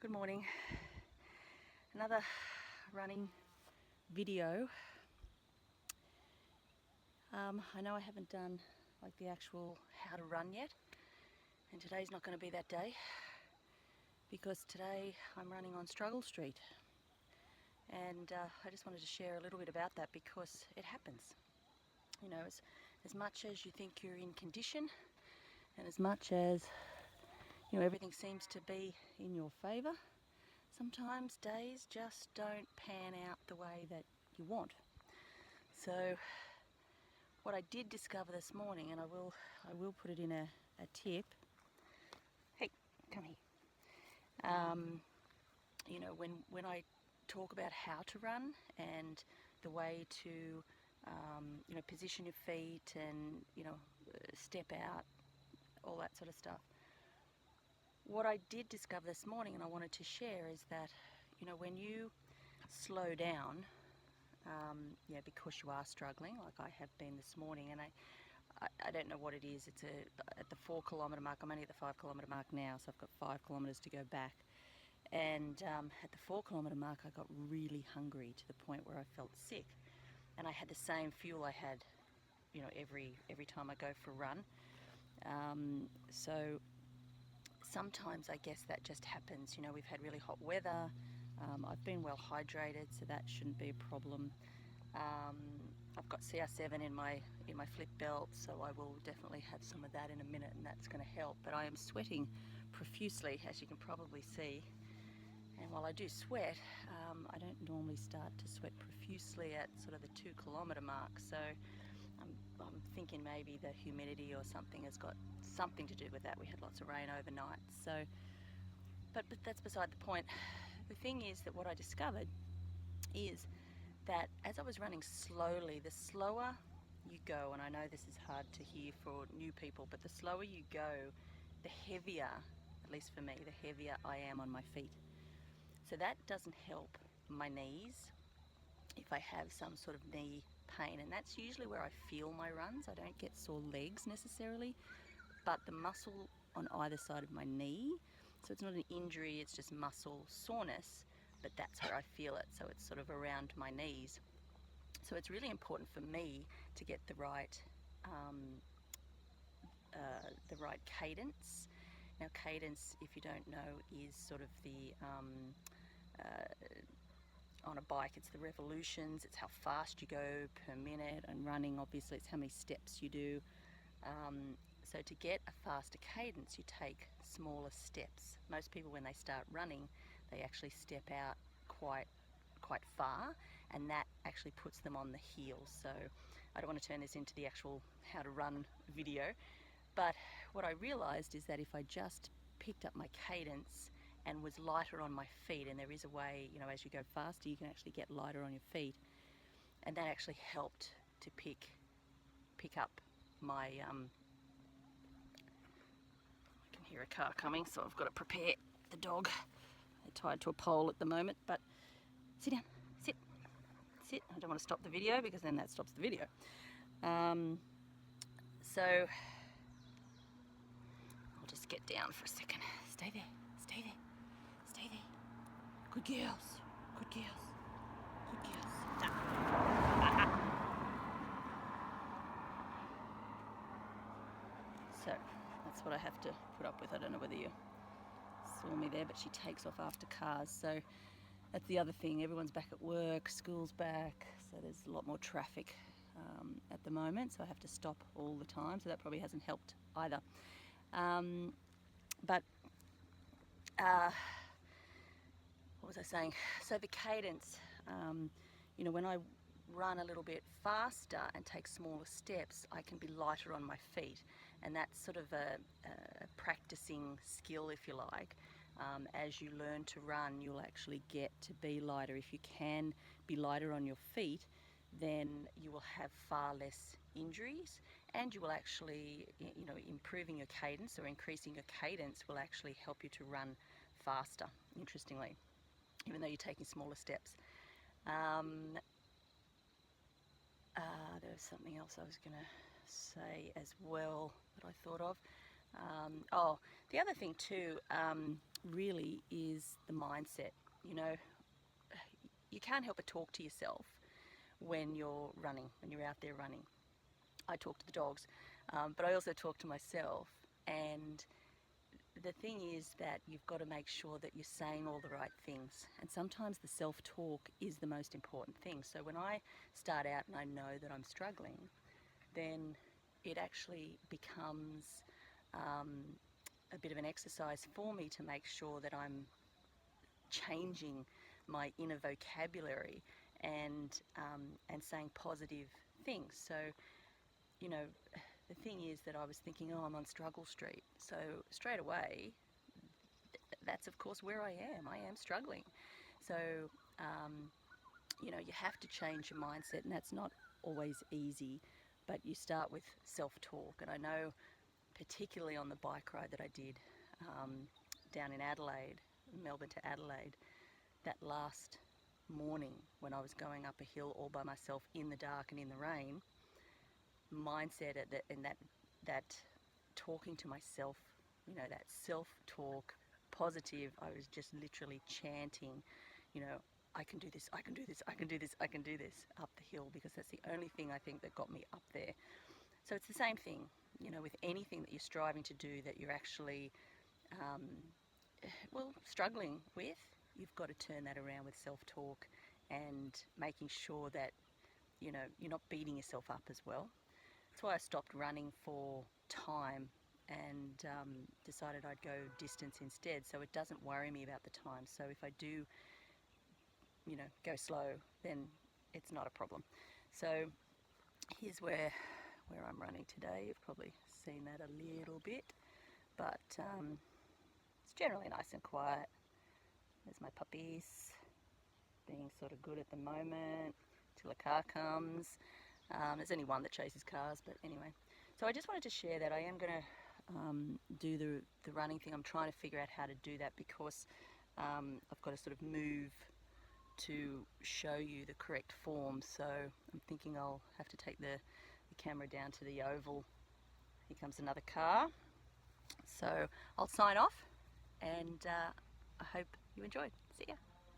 Good morning. Another running video. I know I haven't done like the actual how to run yet, and today's not going to be that day because today I'm running on Struggle Street, and I just wanted to share a little bit about that because it happens. You know, as much as you think you're in condition, and as much as everything seems to be in your favour, sometimes days just don't pan out the way that you want. So what I did discover this morning, and I will put it in a tip. Hey, come here. When I talk about how to run and the way to position your feet and step out, all that sort of stuff. What I did discover this morning, and I wanted to share, is that when you slow down, because you are struggling, like I have been this morning, and I don't know what it is. It's at the 4 kilometre mark. I'm only at the 5 kilometre mark now, so I've got 5 kilometres to go back. And at the 4 kilometre mark, I got really hungry to the point where I felt sick. And I had the same fuel I had, every time I go for a run. So sometimes I guess that just happens. We've had really hot weather. I've been well hydrated, so that shouldn't be a problem. I've got CR7 in my flip belt, so I will definitely have some of that in a minute, and that's going to help. But I am sweating profusely, as you can probably see. And while I do sweat, I don't normally start to sweat profusely at sort of the 2 kilometre mark. So I'm thinking maybe the humidity or something has got something to do with that. We had lots of rain overnight. So, but that's beside the point. The thing is that what I discovered is that as I was running slowly, the slower you go, and I know this is hard to hear for new people, but the slower you go, the heavier, at least for me, the heavier I am on my feet. So that doesn't help my knees if I have some sort of knee pain, and that's usually where I feel my runs. I don't get sore legs necessarily, but the muscle on either side of my knee, so it's not an injury, it's just muscle soreness, but that's where I feel it. So it's sort of around my knees. So it's really important for me to get the right cadence. Now, cadence, if you don't know, is sort of the on a bike, it's the revolutions, it's how fast you go per minute, and running, obviously, it's how many steps you do. So to get a faster cadence, you take smaller steps. Most people, when they start running, they actually step out quite far, and that actually puts them on the heels. So I don't want to turn this into the actual how to run video, but what I realized is that if I just picked up my cadence and was lighter on my feet, and there is a way, as you go faster, you can actually get lighter on your feet, and that actually helped to pick up my I can hear a car coming, so I've got to prepare the dog. They're tied to a pole at the moment, but sit down, sit. I don't want to stop the video because then that stops the video. So I'll just get down for a second. Stay there, stay there, stay there. Good girls, good girls, good girls. So that's what I have to put up with. I don't know whether you saw me there, but she takes off after cars. So that's the other thing. Everyone's back at work, school's back, so there's a lot more traffic at the moment. So I have to stop all the time. So that probably hasn't helped either. But what was I saying? So the cadence, when I run a little bit faster and take smaller steps, I can be lighter on my feet, and that's sort of a practicing skill, if you like. As you learn to run, you'll actually get to be lighter. If you can be lighter on your feet, then you will have far less injuries, and you will actually, improving your cadence or increasing your cadence will actually help you to run faster, interestingly, even though you're taking smaller steps. There was something else I was going to say as well that I thought of. The other thing too, really is the mindset. You know, you can't help but talk to yourself when you're running, when you're out there running. I talk to the dogs, but I also talk to myself. And the thing is that you've got to make sure that you're saying all the right things. And sometimes the self-talk is the most important thing. So when I start out and I know that I'm struggling, then it actually becomes a bit of an exercise for me to make sure that I'm changing my inner vocabulary and saying positive things. So, you know, the thing is that I was thinking, oh, I'm on struggle street. So straight away, that's of course where I am. I am struggling. So, you know, you have to change your mindset, and that's not always easy. But you start with self-talk, and I know, particularly on the bike ride that I did down in Adelaide, Melbourne to Adelaide, that last morning when I was going up a hill all by myself in the dark and in the rain, mindset and that talking to myself, you know, that self-talk, positive. I was just literally chanting, you know, I can do this, I can do this, I can do this, I can do this up the hill, because that's the only thing I think that got me up there. So it's the same thing, you know, with anything that you're striving to do that you're actually, struggling with. You've got to turn that around with self-talk and making sure that, you know, you're not beating yourself up as well. That's why I stopped running for time and decided I'd go distance instead, so it doesn't worry me about the time. So if I do, you know, go slow, then it's not a problem. So here's where I'm running today. You've probably seen that a little bit, but it's generally nice and quiet. There's my puppies being sort of good at the moment till a car comes. There's only one that chases cars, but anyway. So I just wanted to share that I am going to do the running thing. I'm trying to figure out how to do that, because I've got to sort of move to show you the correct form. So I'm thinking I'll have to take the camera down to the oval. Here comes another car. So I'll sign off, and I hope you enjoyed. See ya.